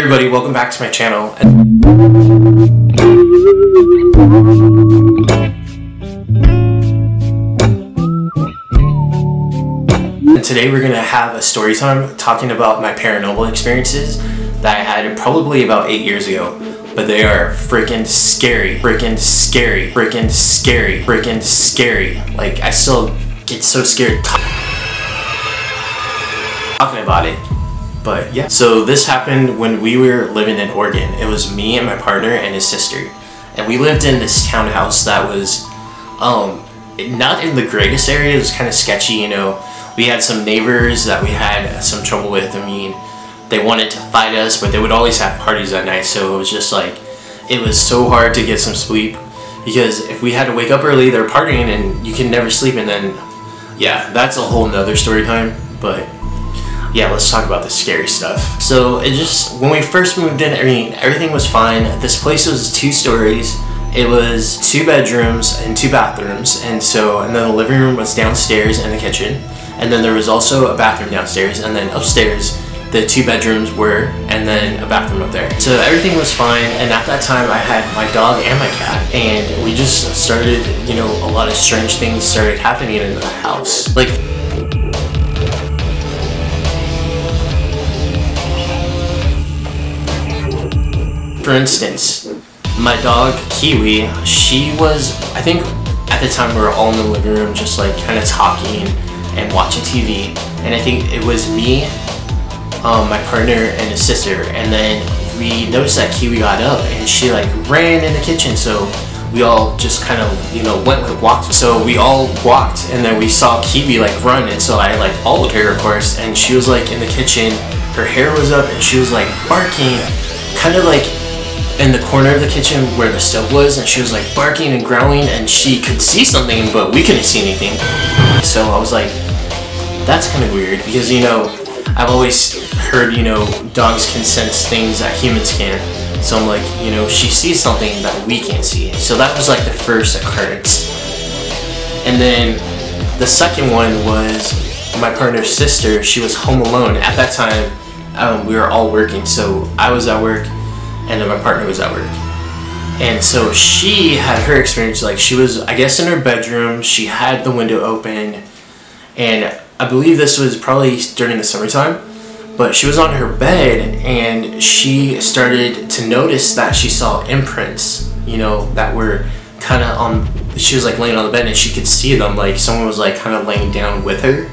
Everybody, welcome back to my channel. And today we're gonna have a story time talking about my paranormal experiences that I had probably about 8 years ago. But they are freaking scary, freaking scary, freaking scary, freaking scary. Like, I still get so scared talking about it. But yeah, so this happened when we were living in Oregon. It was me and my partner and his sister. And we lived in this townhouse that was not in the greatest area. It was kind of sketchy, you know. We had some neighbors that we had some trouble with. I mean, they wanted to fight us, but they would always have parties at night. So it was just like, it was so hard to get some sleep because if we had to wake up early, they're partying and you can never sleep. And then, yeah, that's a whole nother story time. But yeah, let's talk about the scary stuff. So it just, when we first moved in, everything was fine. This place was 2 stories. It was 2 bedrooms and 2 bathrooms. And then the living room was downstairs and the kitchen. And then there was also a bathroom downstairs. And then upstairs, the 2 bedrooms were, and then a bathroom up there. So everything was fine. And at that time I had my dog and my cat. And we just started, you know, a lot of strange things started happening in the house. Like, for instance, my dog, Kiwi, she was, I think at the time we were all in the living room just like kind of talking and watching TV. And I think it was me, my partner, and his sister. And then we noticed that Kiwi got up and she like ran in the kitchen. So we all just kind of, you know, walked. So we all walked and then we saw Kiwi like run. And so I like followed her, of course. And she was like in the kitchen, her hair was up and she was like barking, kind of like in the corner of the kitchen where the stove was, and she was like barking and growling, and she could see something but we couldn't see anything. So I was like, that's kind of weird, because, you know, I've always heard, you know, dogs can sense things that humans can't. So I'm like, you know, she sees something that we can't see. So that was like the first occurrence. And then the second one was my partner's sister. She was home alone at that time. We were all working, so I was at work and then my partner was at work. And so she had her experience, like she was, I guess, in her bedroom, she had the window open, and I believe this was probably during the summertime, but she was on her bed and she started to notice that she saw imprints, you know, that were kind of on, she was like laying on the bed and she could see them, like someone was like kind of laying down with her,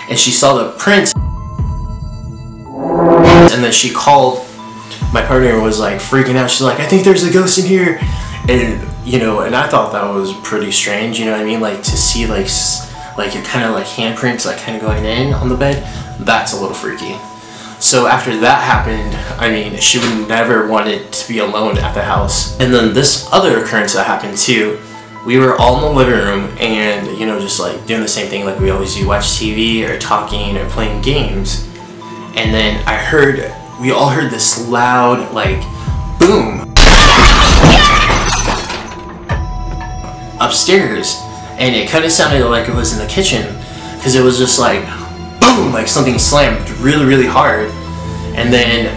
and she saw the prints. And then she called. My partner was like freaking out. She's like, I think there's a ghost in here. And, you know, and I thought that was pretty strange, you know what I mean? Like to see like your kind of like handprints like kind of going in on the bed, that's a little freaky. So after that happened, I mean, she would never wanted to be alone at the house. And then this other occurrence that happened too, we were all in the living room and, you know, just like doing the same thing like we always do, watch TV or talking or playing games. And then we all heard this loud, like, boom upstairs, and it kind of sounded like it was in the kitchen, because it was just like, boom, like something slammed really, really hard. And then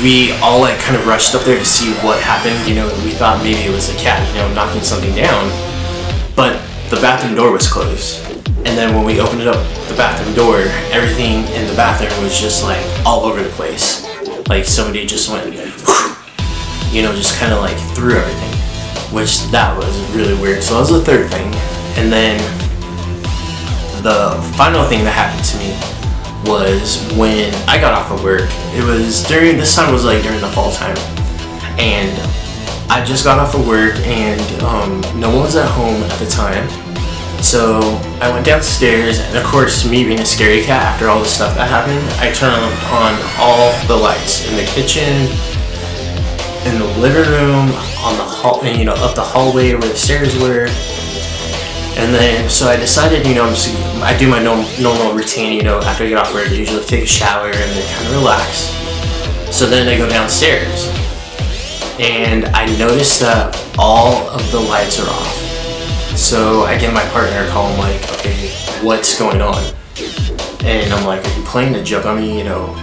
we all like kind of rushed up there to see what happened, you know, we thought maybe it was a cat, you know, knocking something down, but the bathroom door was closed. And then when we opened it up, the bathroom door, everything in the bathroom was just like all over the place. Like somebody just went, you know, just kind of like threw everything, which that was really weird. So that was the third thing. And then the final thing that happened to me was when I got off of work. It was this time was like during the fall time. And I just got off of work and no one was at home at the time. So I went downstairs, and of course, me being a scaredy cat after all the stuff that happened, I turned on all the lights in the kitchen, in the living room, on the hall, you know, up the hallway where the stairs were. And then, so I decided, you know, I do my normal routine, you know, after I get off work, I usually take a shower and then kind of relax. So then I go downstairs, and I noticed that all of the lights are off. So I give my partner a call, I'm like, okay, what's going on? And I'm like, are you playing a joke on me, you know?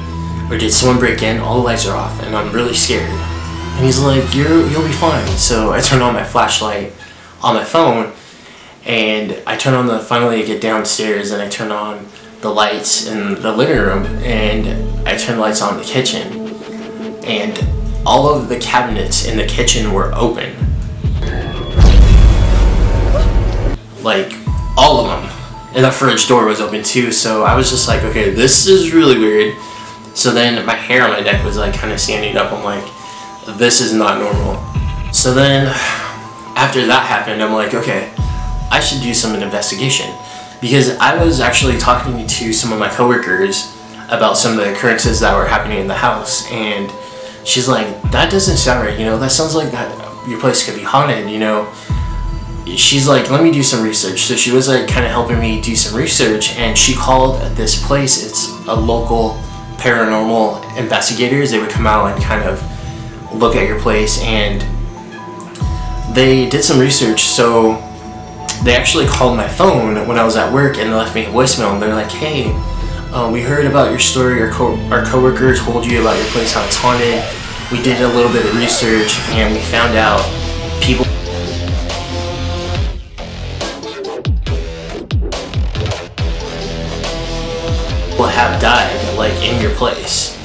or did someone break in? All the lights are off and I'm really scared. And he's like, you'll be fine. So I turn on my flashlight on my phone, and I turn on finally I get downstairs and I turn on the lights in the living room, and I turn the lights on in the kitchen, and all of the cabinets in the kitchen were open. Like, all of them. And the fridge door was open too, so I was just like, okay, this is really weird. So then my hair on my neck was like kind of standing up. I'm like, this is not normal. So then after that happened, I'm like, okay, I should do some investigation, because I was actually talking to some of my coworkers about some of the occurrences that were happening in the house, and she's like, that doesn't sound right, you know, that sounds like that your place could be haunted, you know. She's like, let me do some research. So she was like kind of helping me do some research, and she called this place, it's a local paranormal investigators. They would come out and kind of look at your place, and they did some research. So they actually called my phone when I was at work and left me a voicemail, and they're like, hey, we heard about your story, our coworker told you about your place, how it's haunted. We did a little bit of research and we found out people have died like in your place.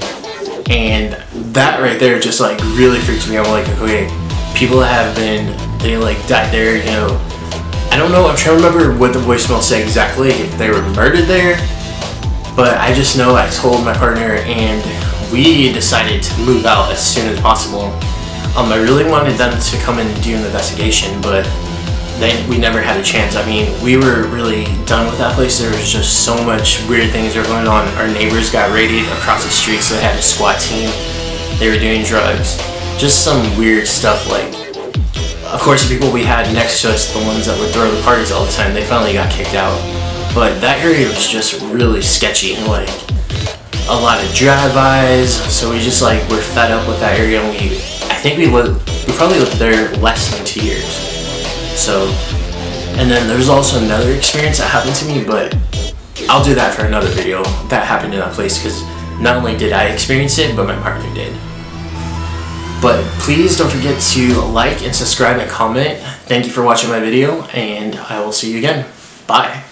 And that right there just like really freaked me out. I'm like, okay, people have they like died there, you know. I don't know, I'm trying to remember what the voicemail said exactly, if they were murdered there, but I just know I told my partner and we decided to move out as soon as possible. I really wanted them to come and do an investigation, but we never had a chance. I mean, we were really done with that place. There was just so much weird things that were going on. Our neighbors got raided across the street, so they had a SWAT team. They were doing drugs. Just some weird stuff. Like, of course, the people we had next to us, the ones that would throw the parties all the time, they finally got kicked out. But that area was just really sketchy, like a lot of drive-bys. So we just like were fed up with that area, and I think we probably lived there less than 2 years. So, and then there's also another experience that happened to me, but I'll do that for another video that happened in that place, because not only did I experience it, but my partner did. But please don't forget to like and subscribe and comment. Thank you for watching my video, and I will see you again. Bye.